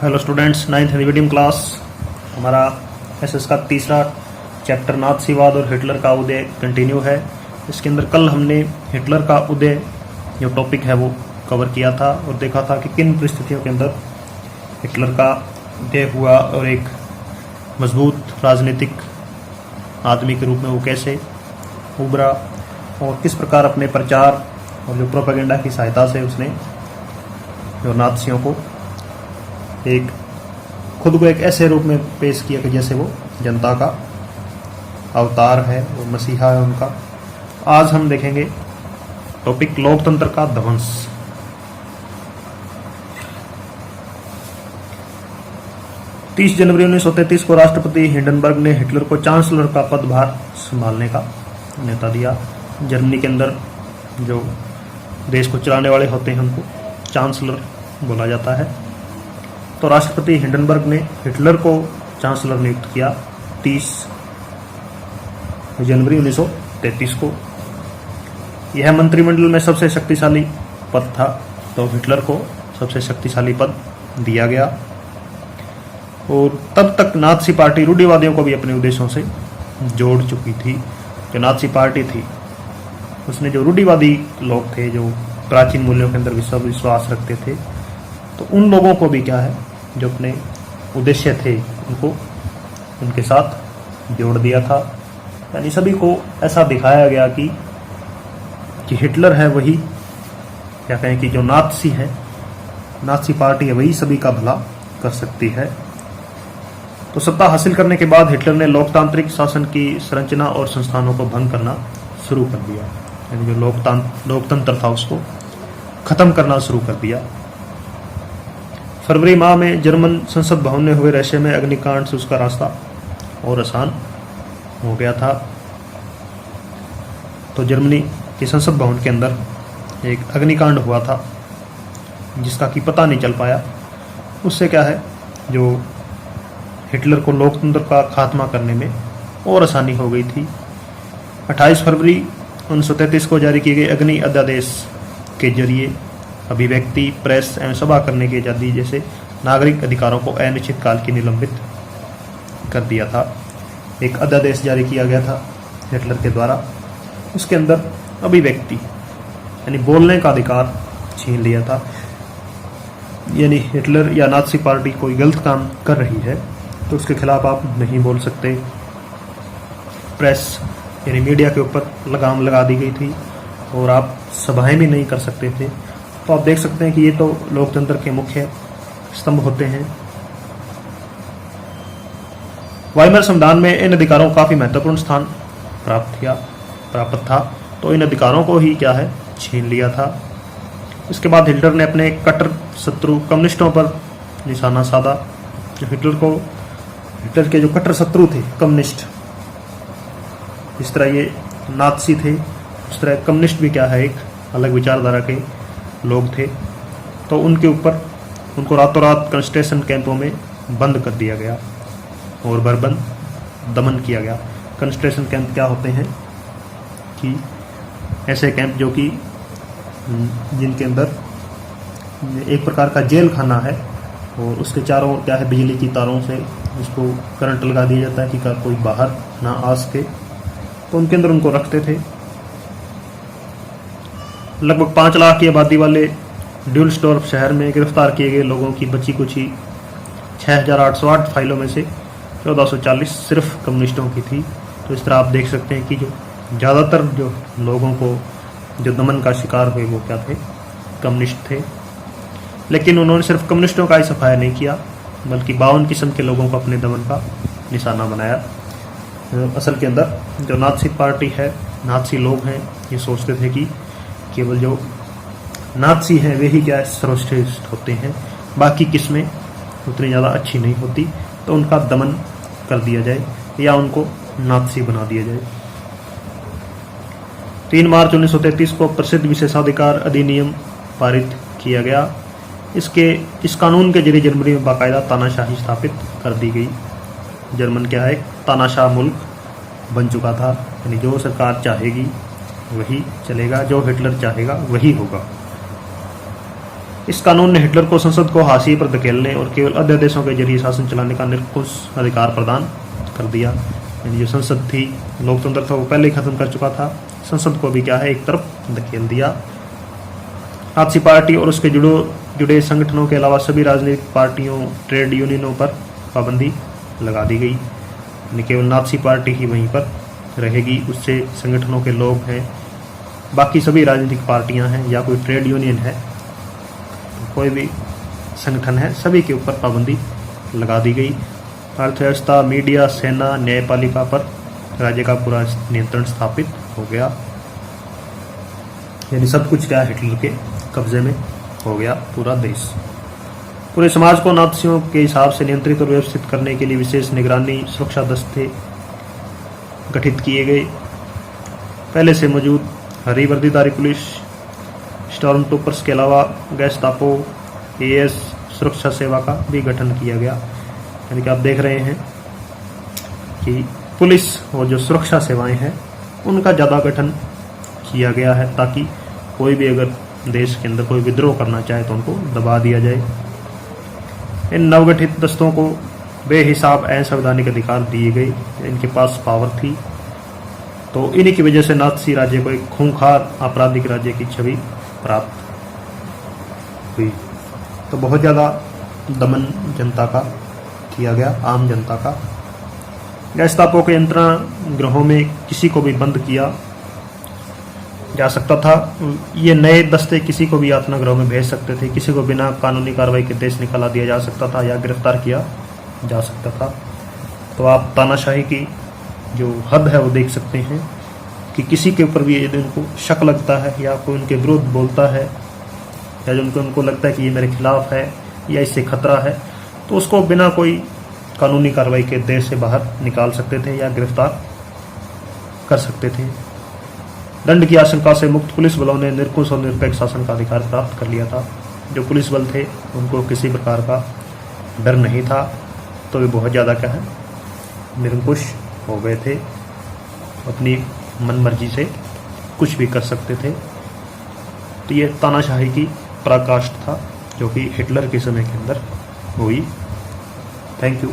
Hello students, ninth Hindi medium class. हमारा SS का तीसरा चैप्टर नाथसीवाद और हिटलर का उदय कंटिन्यू है। इसके अंदर कल हमने हिटलर का उदय जो टॉपिक है वो कवर किया था और देखा था कि किन परिस्थितियों के अंदर हिटलर का उदय हुआ और एक मजबूत राजनीतिक आदमी के रूप में वो कैसे उभरा और किस प्रकार अपने प्रचार और जो प्रोपेगेंडा की सहायता से उसने जो नाथसियों को खुद को एक ऐसे रूप में पेश किया कि जैसे वो जनता का अवतार है, वो मसीहा है उनका। आज हम देखेंगे टॉपिक लोकतंत्र का ध्वंस। तीस जनवरी 1933 को राष्ट्रपति हिंडनबर्ग ने हिटलर को चांसलर का पदभार संभालने का न्योता दिया। जर्मनी के अंदर जो देश को चलाने वाले होते हैं उनको चांसलर बोला जाता है। तो राष्ट्रपति हिंडनबर्ग ने हिटलर को चांसलर नियुक्त किया 30 जनवरी 1933 को। यह मंत्रिमंडल में सबसे शक्तिशाली पद था, तो हिटलर को सबसे शक्तिशाली पद दिया गया। और तब तक नाथसी पार्टी रूढ़िवादियों को भी अपने उद्देश्यों से जोड़ चुकी थी। जो नाथसी पार्टी थी उसने जो रूढ़िवादी लोग थे, जो प्राचीन मूल्यों के अंदर विश्वास रखते थे, तो उन लोगों को भी क्या है जो अपने उद्देश्य थे उनको उनके साथ जोड़ दिया था। यानी सभी को ऐसा दिखाया गया कि हिटलर है वही, क्या कहें कि जो नाथसी है, नाथसी पार्टी है, वही सभी का भला कर सकती है। तो सत्ता हासिल करने के बाद हिटलर ने लोकतांत्रिक शासन की संरचना और संस्थानों को भंग करना शुरू कर दिया। यानी जो लोकतंत्र था उसको खत्म करना शुरू कर दिया। फरवरी माह में जर्मन संसद भवन में हुए रहस्यमय अग्निकांड से उसका रास्ता और आसान हो गया था। तो जर्मनी के संसद भवन के अंदर एक अग्निकांड हुआ था जिसका कि पता नहीं चल पाया। उससे क्या है जो हिटलर को लोकतंत्र का खात्मा करने में और आसानी हो गई थी। 28 फरवरी 1933 को जारी किए गए अग्नि अध्यादेश के जरिए अभिव्यक्ति, प्रेस एवं सभा करने की आज़ादी जैसे नागरिक अधिकारों को अनिश्चित काल की निलंबित कर दिया था। एक अध्यादेश जारी किया गया था हिटलर के द्वारा। उसके अंदर अभिव्यक्ति यानी बोलने का अधिकार छीन लिया था। यानी हिटलर या नाथसी पार्टी कोई गलत काम कर रही है तो उसके खिलाफ आप नहीं बोल सकते। प्रेस यानी मीडिया के ऊपर लगाम लगा दी गई थी और आप सभाएं भी नहीं कर सकते थे। तो आप देख सकते हैं कि ये तो लोकतंत्र के मुख्य स्तंभ होते हैं। वाइमर संविधान में इन अधिकारों को काफी महत्वपूर्ण स्थान प्राप्त था, तो इन अधिकारों को ही क्या है छीन लिया था। इसके बाद हिटलर ने अपने कट्टर शत्रु कम्युनिस्टों पर निशाना साधा। जो हिटलर के जो कट्टर शत्रु थे कम्युनिस्ट, इस तरह ये नाथसी थे उस तरह कम्युनिस्ट भी क्या है एक अलग विचारधारा के लोग थे। तो उनके ऊपर उनको रातों रात कंसंट्रेशन कैंपों में बंद कर दिया गया और बर्बरता दमन किया गया। कंसंट्रेशन कैंप क्या होते हैं कि ऐसे कैंप जो कि जिनके अंदर एक प्रकार का जेल खाना है और उसके चारों ओर क्या है बिजली की तारों से उसको करंट लगा दिया जाता है कि कोई बाहर ना आ सके। तो उनके अंदर उनको रखते थे। लगभग 5 लाख की आबादी वाले ड्यूल्सडॉर्फ शहर में गिरफ्तार किए गए लोगों की बची कुची 6808 फाइलों में से 1440 सिर्फ कम्युनिस्टों की थी। तो इस तरह आप देख सकते हैं कि जो ज़्यादातर जो लोगों को जो दमन का शिकार हुए वो क्या थे, कम्युनिस्ट थे। लेकिन उन्होंने सिर्फ कम्युनिस्टों का ही सफाया नहीं किया बल्कि 52 किस्म के लोगों को अपने दमन का निशाना बनाया। असल के अंदर जो नाथसी पार्टी है, नाथसी लोग हैं, ये सोचते थे कि केवल जो नाथसी हैं वे ही क्या सर्वश्रेष्ठ होते हैं, बाकी किस्में उतनी ज़्यादा अच्छी नहीं होती, तो उनका दमन कर दिया जाए या उनको नाथसी बना दिया जाए। 3 मार्च 1933 को प्रसिद्ध विशेषाधिकार अधिनियम पारित किया गया। इस कानून के जरिए जर्मनी में बाकायदा तानाशाही स्थापित कर दी गई। जर्मन क्या है तानाशाह मुल्क बन चुका था। यानी जो सरकार चाहेगी वही चलेगा, जो हिटलर चाहेगा वही होगा। इस कानून ने हिटलर को संसद को हाशिए पर धकेलने और केवल अध्यादेशों के जरिए शासन चलाने का निरंकुश अधिकार प्रदान कर दिया। यानी जो संसद थी, लोकतंत्र था, वो पहले ही खत्म कर चुका था। संसद को भी क्या है, एक तरफ धकेल दिया। नात्सी पार्टी और उसके जुड़े संगठनों के अलावा सभी राजनीतिक पार्टियों, ट्रेड यूनियनों पर पाबंदी लगा दी गई। यानी केवल नात्सी पार्टी ही वहीं पर रहेगी, उससे संगठनों के लोग हैं। बाकी सभी राजनीतिक पार्टियां हैं या कोई ट्रेड यूनियन है, कोई भी संगठन है, सभी के ऊपर पाबंदी लगा दी गई। अर्थव्यवस्था, मीडिया, सेना, न्यायपालिका पर राज्य का पूरा नियंत्रण स्थापित हो गया। यानी सब कुछ क्या हिटलर के कब्जे में हो गया, पूरा देश। पूरे समाज को नात्सियों के हिसाब से नियंत्रित और व्यवस्थित करने के लिए विशेष निगरानी सुरक्षा दस्ते गठित किए गए। पहले से मौजूद हरी वर्दीधारी पुलिस, स्टॉर्म ट्रूपर्स के अलावा गैस्टापो, एएस सुरक्षा सेवा का भी गठन किया गया। यानी कि आप देख रहे हैं कि पुलिस और जो सुरक्षा सेवाएं हैं उनका ज़्यादा गठन किया गया है, ताकि कोई भी अगर देश के अंदर कोई विद्रोह करना चाहे तो उनको दबा दिया जाए। इन नवगठित दस्तों को बेहिसाब असंवैधानिक अधिकार दिए गए, इनके पास पावर थी। तो इन्हीं की वजह से नात्सी राज्य को एक खूंखार आपराधिक राज्य की छवि प्राप्त हुई। तो बहुत ज़्यादा दमन जनता का किया गया, आम जनता का। गैस्टापो के यंत्रण गृहों में किसी को भी बंद किया जा सकता था। ये नए दस्ते किसी को भी यातना गृह में भेज सकते थे, किसी को बिना कानूनी कार्रवाई के देश निकाला दिया जा सकता था या गिरफ्तार किया जा सकता था। तो आप तानाशाही की जो हद है वो देख सकते हैं कि किसी के ऊपर भी यदि उनको शक लगता है या कोई उनके विरुद्ध बोलता है या जो उनको लगता है कि ये मेरे खिलाफ है या इससे खतरा है, तो उसको बिना कोई कानूनी कार्रवाई के देश से बाहर निकाल सकते थे या गिरफ्तार कर सकते थे। दंड की आशंका से मुक्त पुलिस बलों ने निरंकुश और निरपेक्ष शासन का अधिकार प्राप्त कर लिया था। जो पुलिस बल थे उनको किसी प्रकार का डर नहीं था, तो वे बहुत ज़्यादा क्या है, निरंकुश हो गए थे, अपनी मनमर्जी से कुछ भी कर सकते थे। तो ये तानाशाही की पराकाष्ठा था जो कि हिटलर के समय के अंदर हुई। Thank you.